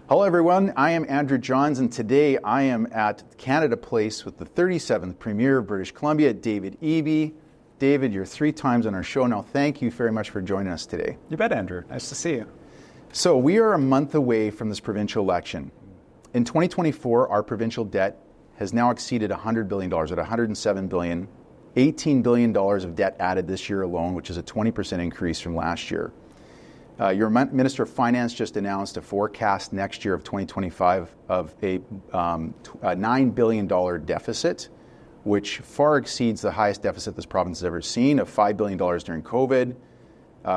Hello everyone, I am Andrew Johns and today I am at Canada Place with the 37th Premier of British Columbia, David Eby. David, you're 3 times on our show now. Thank you very much for joining us today. You bet, Andrew. Nice to see you. So we are a month away from this provincial election. In 2024, our provincial debt has now exceeded $100 billion at $107 billion, $18 billion of debt added this year alone, which is a 20% increase from last year. Your Minister of Finance just announced a forecast next year of 2025 of a $9 billion deficit, which far exceeds the highest deficit this province has ever seen of $5 billion during COVID.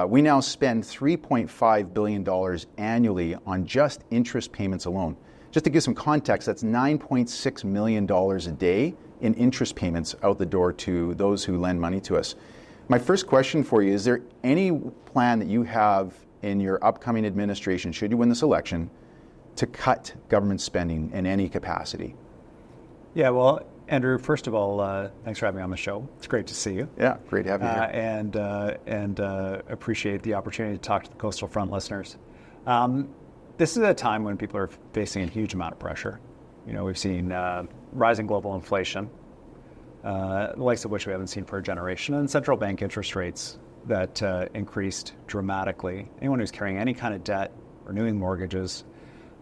We now spend $3.5 billion annually on just interest payments alone. Just to give some context, that's $9.6 million a day in interest payments out the door to those who lend money to us. My first question for you, is there any plan that you have in your upcoming administration, should you win this election, to cut government spending in any capacity? Yeah, well, Andrew, first of all, thanks for having me on the show. It's great to see you. Yeah, great to have you here. And appreciate the opportunity to talk to the Coastal Front listeners. This is a time when people are facing a huge amount of pressure. You know, we've seen rising global inflation, the likes of which we haven't seen for a generation, and central bank interest rates that increased dramatically. Anyone who's carrying any kind of debt, renewing mortgages,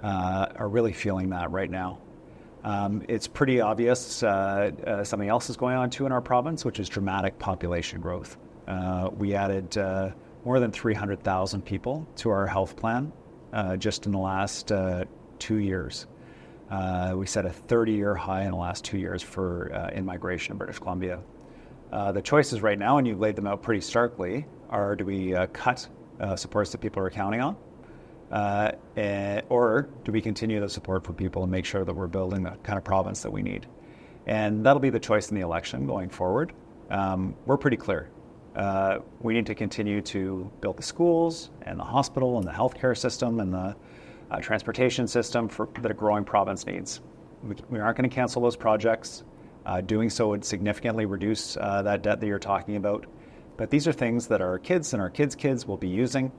are really feeling that right now. It's pretty obvious something else is going on too in our province, which is dramatic population growth. We added more than 300,000 people to our health plan just in the last 2 years. We set a 30-year high in the last 2 years for in-migration in British Columbia. The choices right now, and you've laid them out pretty starkly, are do we cut supports that people are counting on? Or do we continue the support for people and make sure that we're building the kind of province that we need? And that'll be the choice in the election going forward. We're pretty clear. We need to continue to build the schools and the hospital and the healthcare system and the transportation system that a growing province needs. We aren't going to cancel those projects. Doing so would significantly reduce that debt that you're talking about. But these are things that our kids and our kids' kids will be using,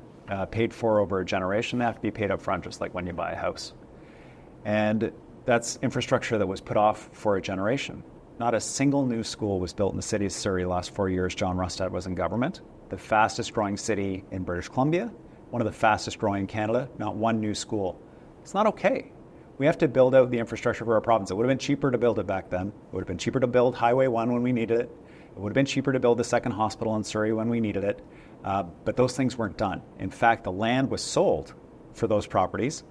paid for over a generation. They have to be paid up front, just like when you buy a house. And that's infrastructure that was put off for a generation. Not a single new school was built in the city of Surrey the last 4 years John Rustad was in government. The fastest growing city in British Columbia, one of the fastest growing in Canada, not one new school. It's not okay. We have to build out the infrastructure for our province. It would have been cheaper to build it back then. It would have been cheaper to build Highway 1 when we needed it. It would have been cheaper to build the second hospital in Surrey when we needed it. But those things weren't done. In fact, the land was sold for those properties,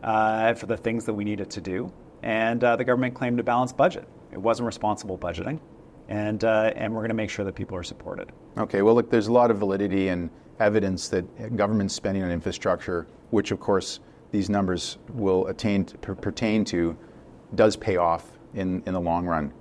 for the things that we needed to do. And the government claimed a balanced budget. It wasn't responsible budgeting. And we're going to make sure that people are supported. Okay, well, look, there's a lot of validity and evidence that government spending on infrastructure, which of course these numbers will pertain to, does pay off in the long run.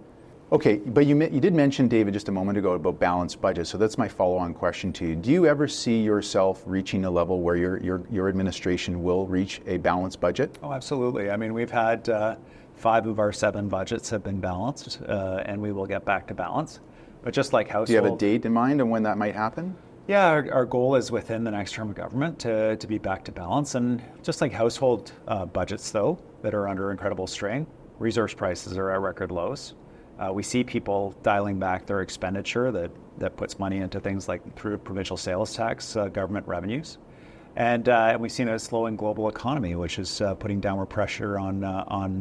Okay, but you did mention, David, just a moment ago about balanced budget. So that's my follow-on question to you. Do you ever see yourself reaching a level where your administration will reach a balanced budget? Oh, absolutely. I mean, we've had 5 of our 7 budgets have been balanced, and we will get back to balance. But just like household... Do you have a date in mind on when that might happen? Yeah, our goal is within the next term of government to be back to balance. And just like household budgets, though, that are under incredible strain, resource prices are at record lows. We see people dialing back their expenditure that puts money into things like through provincial sales tax, government revenues. And we've seen a slowing global economy, which is putting downward pressure on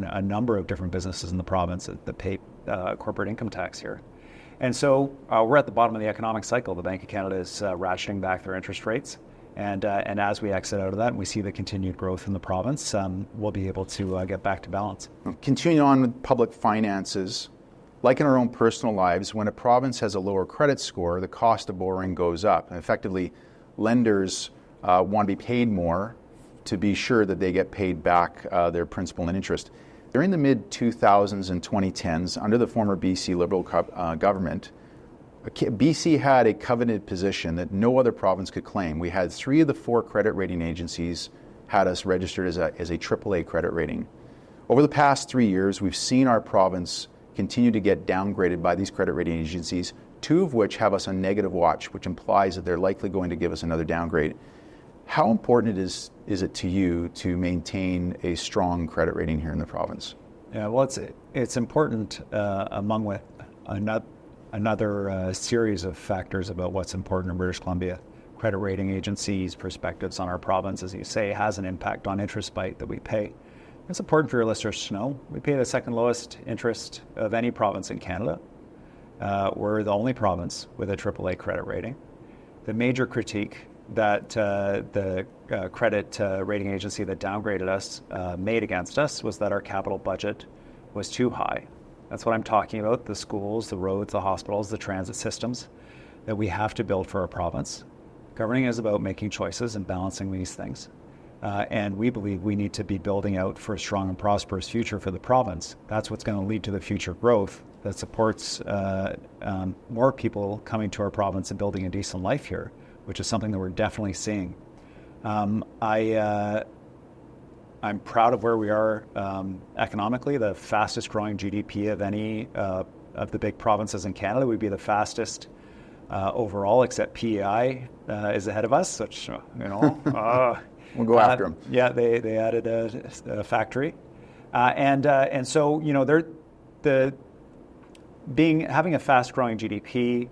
a number of different businesses in the province that pay corporate income tax here. And so we're at the bottom of the economic cycle. The Bank of Canada is ratcheting back their interest rates. And as we exit out of that and we see the continued growth in the province, we'll be able to get back to balance. Continuing on with public finances, like in our own personal lives, when a province has a lower credit score, the cost of borrowing goes up. And effectively, lenders want to be paid more to be sure that they get paid back their principal and interest. During the mid-2000s and 2010s, under the former BC Liberal government, BC had a coveted position that no other province could claim. We had 3 of the 4 credit rating agencies had us registered as a AAA credit rating. Over the past 3 years, we've seen our province continue to get downgraded by these credit rating agencies, 2 of which have us on negative watch, which implies that they're likely going to give us another downgrade. How important is it to you to maintain a strong credit rating here in the province? Yeah, well, it's important among with another series of factors about what's important in British Columbia. Credit rating agencies' perspectives on our province, as you say, has an impact on interest bite that we pay. It's important for your listeners to know we pay the second lowest interest of any province in Canada. We're the only province with a AAA credit rating. The major critique that the credit rating agency that downgraded us made against us was that our capital budget was too high. That's what I'm talking about, the schools, the roads, the hospitals, the transit systems that we have to build for our province. Governing is about making choices and balancing these things. And we believe we need to be building out for a strong and prosperous future for the province. That's what's going to lead to the future growth that supports more people coming to our province and building a decent life here, which is something that we're definitely seeing. I'm proud of where we are economically, the fastest growing GDP of any of the big provinces in Canada. We'd be the fastest overall, except PEI is ahead of us, which, we'll go after them. Yeah, they added a factory. And so, having a fast growing GDP,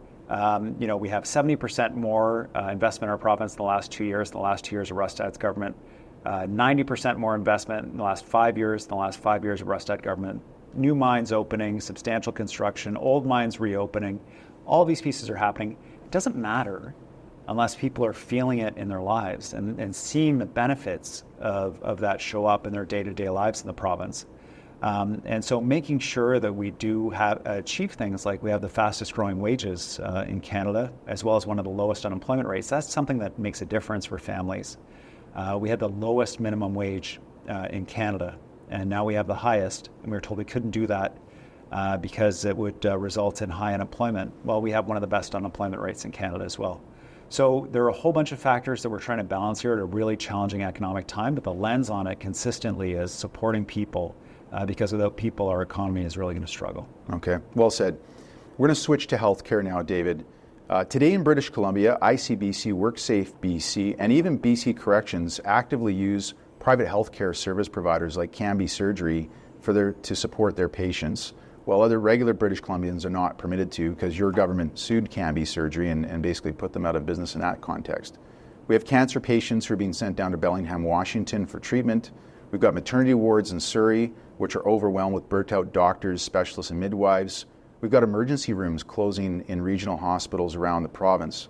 we have 70% more investment in our province in the last 2 years. In the last 2 years of Rustad's government, 90% more investment in the last 5 years. In the last 5 years of Rustad government, new mines opening, substantial construction, old mines reopening. All these pieces are happening. It doesn't matter unless people are feeling it in their lives and seeing the benefits of that show up in their day-to-day lives in the province. And so making sure that we do achieve things like we have the fastest growing wages in Canada, as well as one of the lowest unemployment rates, that's something that makes a difference for families. We had the lowest minimum wage in Canada, and now we have the highest, and we were told we couldn't do that because it would result in high unemployment. Well, we have one of the best unemployment rates in Canada as well. So there are a whole bunch of factors that we're trying to balance here at a really challenging economic time, but the lens on it consistently is supporting people, because without people, our economy is really going to struggle. Okay, well said. We're going to switch to healthcare now, David. Today in British Columbia, ICBC, WorkSafe BC, and even BC Corrections actively use private healthcare service providers like Cambie Surgery to support their patients, while other regular British Columbians are not permitted to because your government sued Cambie Surgery and basically put them out of business in that context. We have cancer patients who are being sent down to Bellingham, Washington for treatment. We've got maternity wards in Surrey, which are overwhelmed with burnt-out doctors, specialists, and midwives. We've got emergency rooms closing in regional hospitals around the province.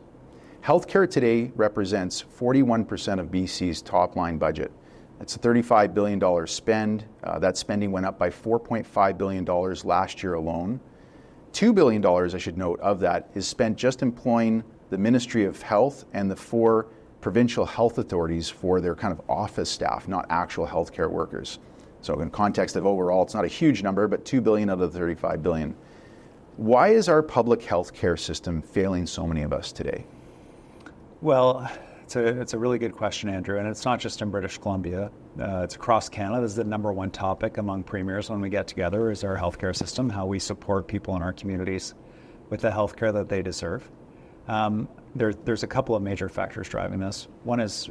Healthcare today represents 41% of BC's top-line budget. It's a $35 billion spend. That spending went up by $4.5 billion last year alone. $2 billion, I should note, of that is spent just employing the Ministry of Health and the 4 provincial health authorities for their kind of office staff, not actual healthcare workers. So in context of overall, it's not a huge number, but $2 billion out of the $35 billion. Why is our public healthcare system failing so many of us today? Well, it's a really good question, Andrew, and it's not just in British Columbia. It's across Canada. This is the number one topic among premiers when we get together is our healthcare system, how we support people in our communities with the healthcare that they deserve. There's a couple of major factors driving this. One is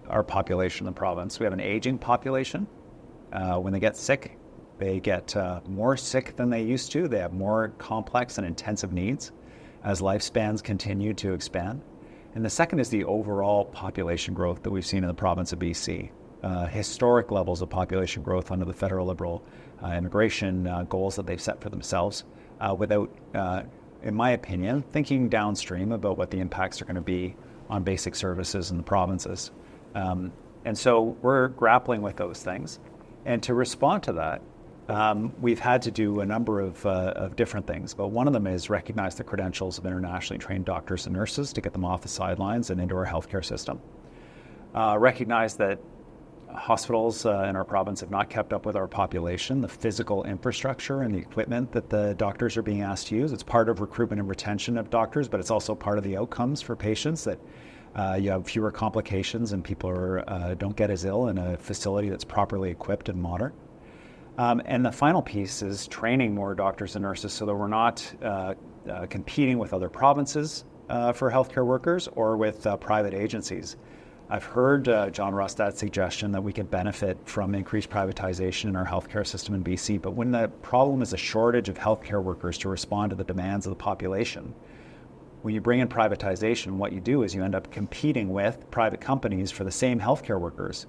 our population in the province. We have an aging population. When they get sick, they get more sick than they used to. They have more complex and intensive needs as lifespans continue to expand. And the second is the overall population growth that we've seen in the province of BC. Historic levels of population growth under the federal Liberal immigration goals that they've set for themselves without, in my opinion, thinking downstream about what the impacts are going to be on basic services in the provinces. And so we're grappling with those things. And to respond to that, we've had to do a number of different things, but one of them is recognize the credentials of internationally trained doctors and nurses to get them off the sidelines and into our healthcare system. Recognize that hospitals in our province have not kept up with our population, the physical infrastructure and the equipment that the doctors are being asked to use. It's part of recruitment and retention of doctors, but it's also part of the outcomes for patients that you have fewer complications and people don't get as ill in a facility that's properly equipped and modern. And the final piece is training more doctors and nurses so that we're not competing with other provinces for healthcare workers or with private agencies. I've heard John Rustad's suggestion that we could benefit from increased privatization in our healthcare system in BC, but when the problem is a shortage of healthcare workers to respond to the demands of the population, when you bring in privatization, what you do is you end up competing with private companies for the same healthcare workers.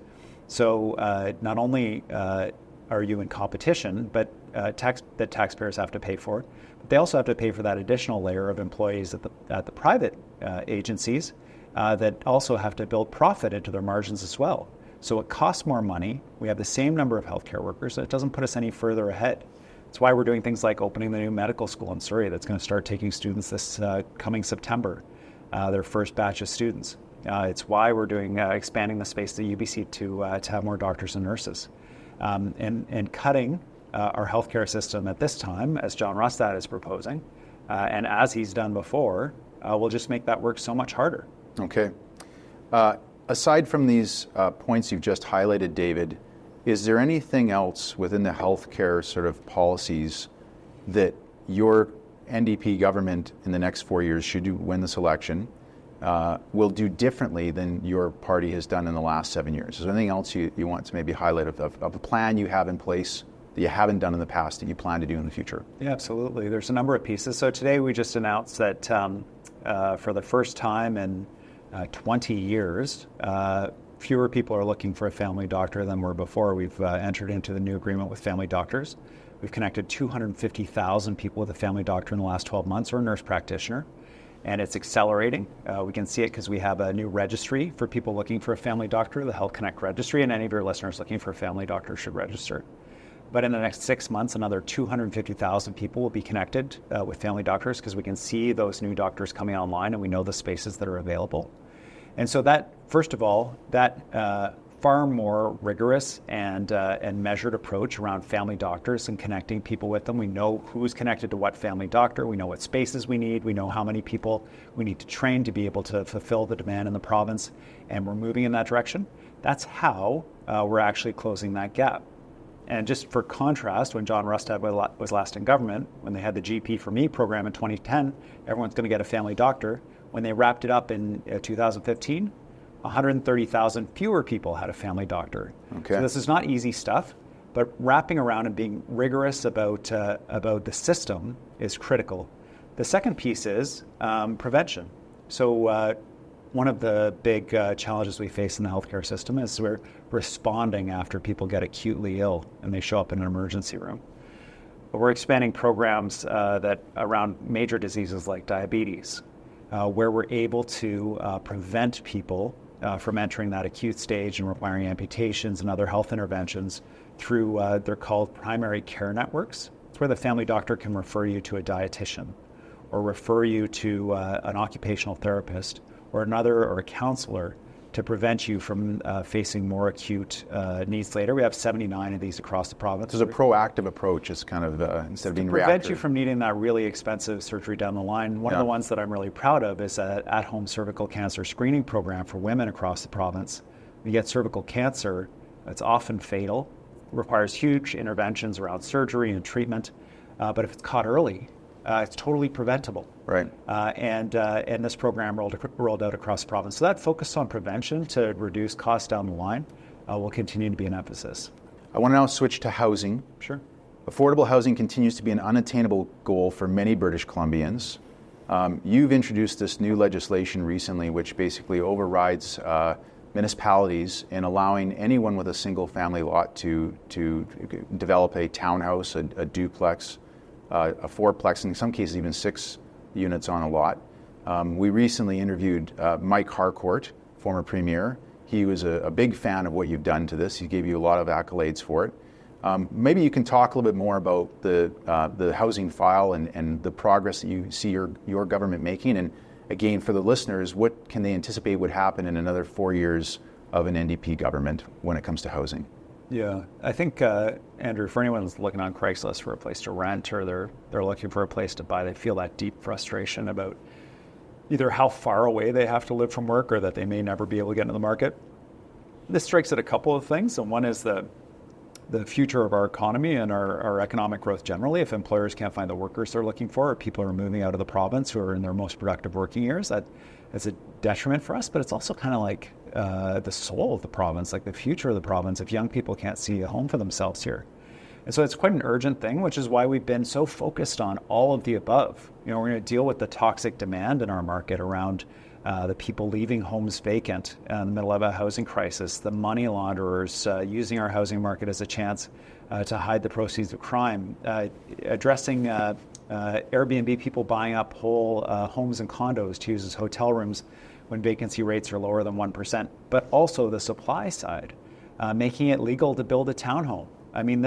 So not only are you in competition, but that taxpayers have to pay for, but they also have to pay for that additional layer of employees at the private agencies that also have to build profit into their margins as well. So it costs more money. We have the same number of healthcare workers. It doesn't put us any further ahead. That's why we're doing things like opening the new medical school in Surrey that's going to start taking students this coming September, their first batch of students. It's why we're doing expanding the space at UBC to have more doctors and nurses. And cutting our healthcare system at this time, as John Rustad is proposing, and as he's done before, will just make that work so much harder. Okay. Aside from these points you've just highlighted, David, is there anything else within the healthcare sort of policies that your NDP government in the next 4 years, should you win this election, will do differently than your party has done in the last 7 years? Is there anything else you want to maybe highlight of a plan you have in place that you haven't done in the past that you plan to do in the future? Yeah, absolutely. There's a number of pieces. So today we just announced that for the first time in 20 years, fewer people are looking for a family doctor than were before. We've entered into the new agreement with family doctors. We've connected 250,000 people with a family doctor in the last 12 months or a nurse practitioner, and it's accelerating. We can see it because we have a new registry for people looking for a family doctor, the Health Connect registry, and any of your listeners looking for a family doctor should register. But in the next 6 months, another 250,000 people will be connected with family doctors because we can see those new doctors coming online and we know the spaces that are available. And so that, first of all, that far more rigorous and measured approach around family doctors and connecting people with them. We know who's connected to what family doctor. We know what spaces we need. We know how many people we need to train to be able to fulfill the demand in the province. And we're moving in that direction. That's how we're actually closing that gap. And just for contrast, when John Rustad was last in government, when they had the GP for Me program in 2010, everyone's going to get a family doctor. When they wrapped it up in 2015, 130,000 fewer people had a family doctor. Okay. So this is not easy stuff, but wrapping around and being rigorous about the system is critical. The second piece is prevention. So one of the big challenges we face in the healthcare system is we're responding after people get acutely ill and they show up in an emergency room. But we're expanding programs that around major diseases like diabetes, where we're able to prevent people from entering that acute stage and requiring amputations and other health interventions through, they're called primary care networks. It's where the family doctor can refer you to a dietitian or refer you to an occupational therapist or a counselor to prevent you from facing more acute needs later. We have 79 of these across the province. There's a proactive approach. It's kind of instead of being reactive. To prevent you from needing that really expensive surgery down the line. One of the ones that I'm really proud of is an at-home cervical cancer screening program for women across the province. When you get cervical cancer, it's often fatal, requires huge interventions around surgery and treatment, but if it's caught early, it's totally preventable. Right. And this program rolled out across the province. So that focus on prevention to reduce costs down the line will continue to be an emphasis. I want to now switch to housing. Sure. Affordable housing continues to be an unattainable goal for many British Columbians. You've introduced this new legislation recently which basically overrides municipalities in allowing anyone with a single family lot to develop a townhouse, a duplex, a fourplex, in some cases even 6 units on a lot. We recently interviewed Mike Harcourt, former Premier. He was a big fan of what you've done to this. He gave you a lot of accolades for it. Maybe you can talk a little bit more about the housing file and the progress that you see your government making. And again, for the listeners, what can they anticipate would happen in another 4 years of an NDP government when it comes to housing? Yeah, I think, Andrew, for anyone who's looking on Craigslist for a place to rent or they're looking for a place to buy, they feel that deep frustration about either how far away they have to live from work or that they may never be able to get into the market. This strikes at a couple of things, and one is the future of our economy and our economic growth generally. If employers can't find the workers they're looking for, or people are moving out of the province who are in their most productive working years, that's a detriment for us, but it's also kind of like the soul of the province, like the future of the province, if young people can't see a home for themselves here. And so it's quite an urgent thing, which is why we've been so focused on all of the above. We're going to deal with the toxic demand in our market around the people leaving homes vacant in the middle of a housing crisis, the money launderers using our housing market as a chance to hide the proceeds of crime, addressing Airbnb people buying up whole homes and condos to use as hotel rooms when vacancy rates are lower than 1%, but also the supply side, making it legal to build a townhome. I mean,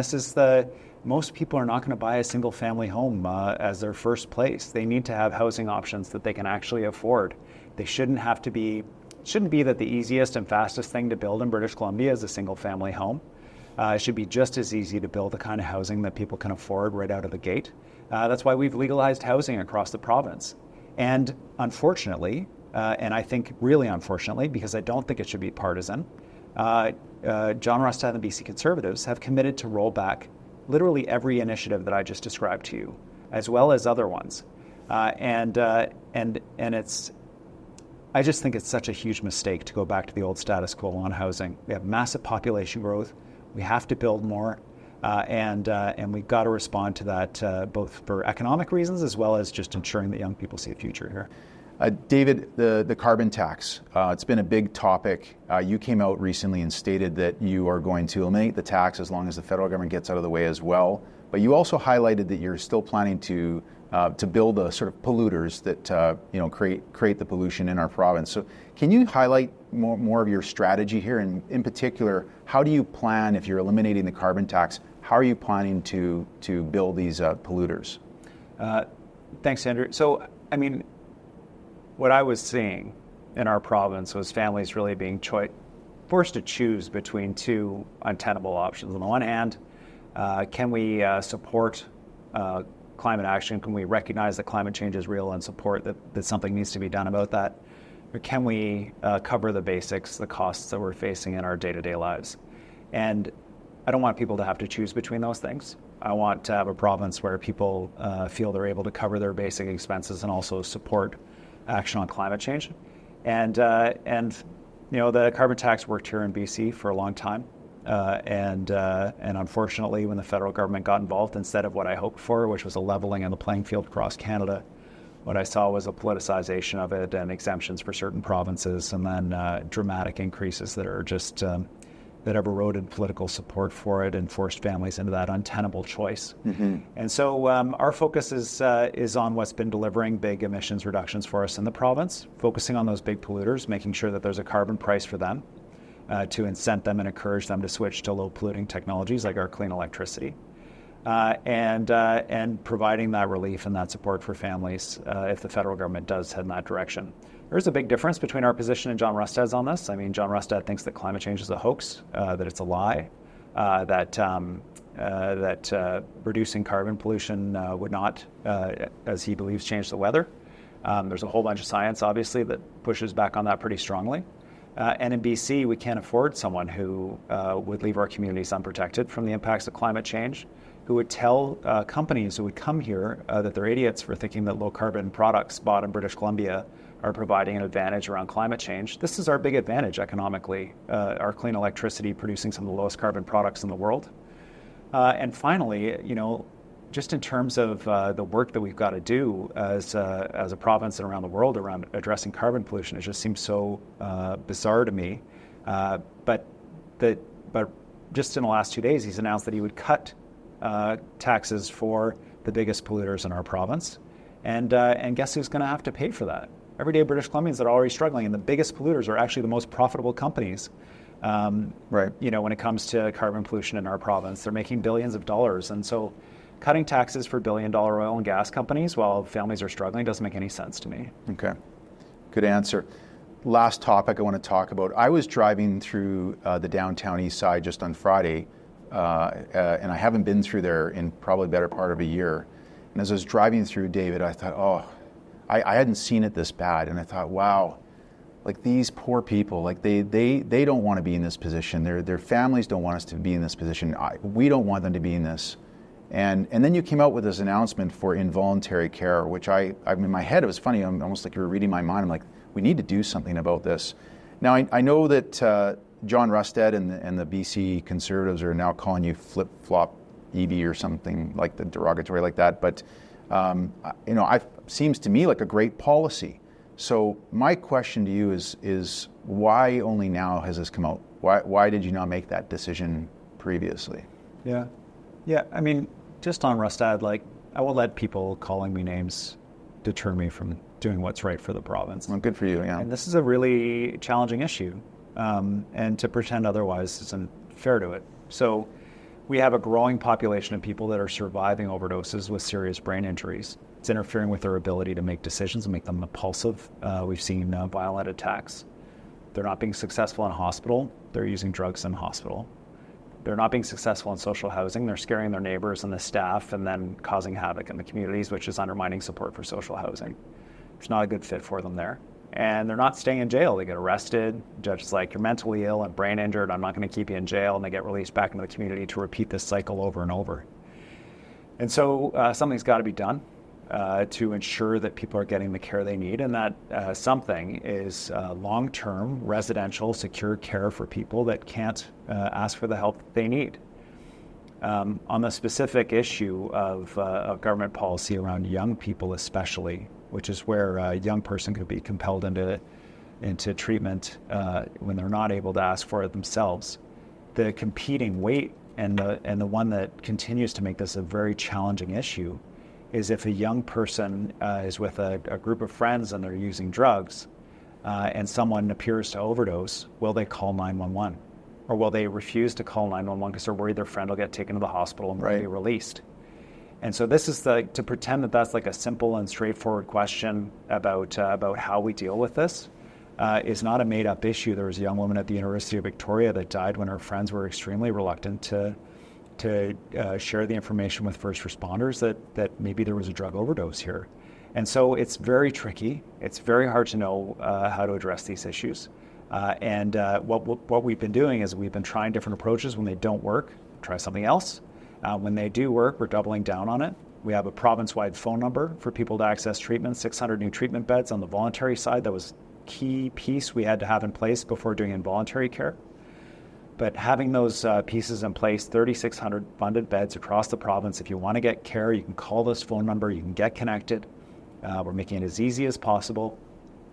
most people are not going to buy a single family home as their first place. They need to have housing options that they can actually afford. They shouldn't be that the easiest and fastest thing to build in British Columbia is a single family home. It should be just as easy to build the kind of housing that people can afford right out of the gate. That's why we've legalized housing across the province. And unfortunately, and I think really unfortunately, because I don't think it should be partisan, John Rustad and the BC Conservatives have committed to roll back literally every initiative that I just described to you, as well as other ones. And I just think it's such a huge mistake to go back to the old status quo on housing. We have massive population growth. We have to build more, and we've got to respond to that both for economic reasons as well as just ensuring that young people see a future here. David, the carbon tax, it's been a big topic. You came out recently and stated that you are going to eliminate the tax as long as the federal government gets out of the way as well. But you also highlighted that you're still planning to build a sort of polluters that create the pollution in our province. So can you highlight more of your strategy here, and in particular, how do you plan, if you're eliminating the carbon tax, how are you planning to build these polluters? Thanks, Andrew. So, I mean, what I was seeing in our province was families really being forced to choose between two untenable options. On the one hand, can we support climate action? Can we recognize that climate change is real and support that something needs to be done about that? Or can we cover the basics, the costs that we're facing in our day-to-day lives? And I don't want people to have to choose between those things. I want to have a province where people feel they're able to cover their basic expenses and also support action on climate change. And the carbon tax worked here in BC for a long time. And unfortunately, when the federal government got involved, instead of what I hoped for, which was a leveling of the playing field across Canada, what I saw was a politicization of it and exemptions for certain provinces, and then dramatic increases that are just that have eroded political support for it and forced families into that untenable choice. Mm-hmm. And so our focus is on what's been delivering big emissions reductions for us in the province, focusing on those big polluters, making sure that there's a carbon price for them, to incent them and encourage them to switch to low polluting technologies like our clean electricity, and providing that relief and that support for families if the federal government does head in that direction. There's a big difference between our position and John Rustad's on this. I mean, John Rustad thinks that climate change is a hoax, that it's a lie, that reducing carbon pollution would not, as he believes, change the weather. There's a whole bunch of science, obviously, that pushes back on that pretty strongly. And in BC, we can't afford someone who would leave our communities unprotected from the impacts of climate change, who would tell companies who would come here that they're idiots for thinking that low-carbon products bought in British Columbia are providing an advantage around climate change. This is our big advantage economically, our clean electricity producing some of the lowest carbon products in the world. And finally, just in terms of the work that we've got to do as a province and around the world around addressing carbon pollution, it just seems so bizarre to me. But just in the last 2 days, he's announced that he would cut taxes for the biggest polluters in our province. And guess who's going to have to pay for that? Everyday British Columbians that are already struggling, and the biggest polluters are actually the most profitable companies. Right. When it comes to carbon pollution in our province, they're making billions of dollars. And so cutting taxes for billion-dollar oil and gas companies while families are struggling doesn't make any sense to me. Okay, good answer. Last topic I want to talk about. I was driving through the downtown east side just on Friday, and I haven't been through there in probably the better part of a year. And as I was driving through, David, I thought, I hadn't seen it this bad. And I thought, wow, like these poor people, like they don't want to be in this position. Their families don't want us to be in this position. We don't want them to be in this. And then you came out with this announcement for involuntary care, which I in my head, it was funny, almost like you were reading my mind. I'm like, we need to do something about this. Now, I know that John Rustad and the BC Conservatives are now calling you flip-flop Eby or something like the derogatory like that, but seems to me like a great policy. So my question to you is why only now has this come out? Why did you not make that decision previously? Yeah. I mean, just on Rustad, like, I will let people calling me names deter me from doing what's right for the province. Well, good for you, yeah. And this is a really challenging issue, and to pretend otherwise isn't fair to it. So we have a growing population of people that are surviving overdoses with serious brain injuries. It's interfering with their ability to make decisions and make them impulsive. We've seen violent attacks. They're not being successful in hospital. They're using drugs in hospital. They're not being successful in social housing. They're scaring their neighbors and the staff and then causing havoc in the communities, which is undermining support for social housing. It's not a good fit for them there. And they're not staying in jail. They get arrested. The judge is like, you're mentally ill and brain injured. I'm not going to keep you in jail. And they get released back into the community to repeat this cycle over and over. And so something's got to be done to ensure that people are getting the care they need. And that something is long-term, residential, secure care for people that can't ask for the help they need. On the specific issue of government policy around young people especially, which is where a young person could be compelled into treatment when they're not able to ask for it themselves. The competing weight and the one that continues to make this a very challenging issue is if a young person is with a group of friends and they're using drugs and someone appears to overdose, will they call 911? Or will they refuse to call 911 because they're worried their friend will get taken to the hospital and be released? And so this is to pretend that that's like a simple and straightforward question about how we deal with this is not a made-up issue. There was a young woman at the University of Victoria that died when her friends were extremely reluctant to share the information with first responders that maybe there was a drug overdose here. And so it's very tricky. It's very hard to know how to address these issues. And what we've been doing is we've been trying different approaches. When they don't work, try something else. When they do work, we're doubling down on it. We have a province-wide phone number for people to access treatment, 600 new treatment beds on the voluntary side. That was a key piece we had to have in place before doing involuntary care. But having those pieces in place, 3,600 funded beds across the province. If you want to get care, you can call this phone number. You can get connected. We're making it as easy as possible.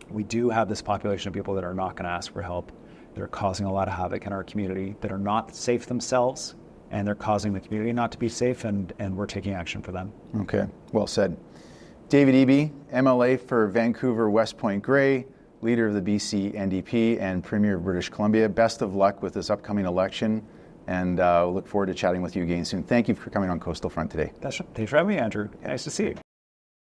We do have this population of people that are not going to ask for help. They're causing a lot of havoc in our community, that are not safe themselves, and they're causing the community not to be safe, and we're taking action for them. Okay, well said. David Eby, MLA for Vancouver West Point Grey, leader of the BC NDP and Premier of British Columbia. Best of luck with this upcoming election, and we'll look forward to chatting with you again soon. Thank you for coming on Coastal Front today. Thanks for having me, Andrew. Nice to see you.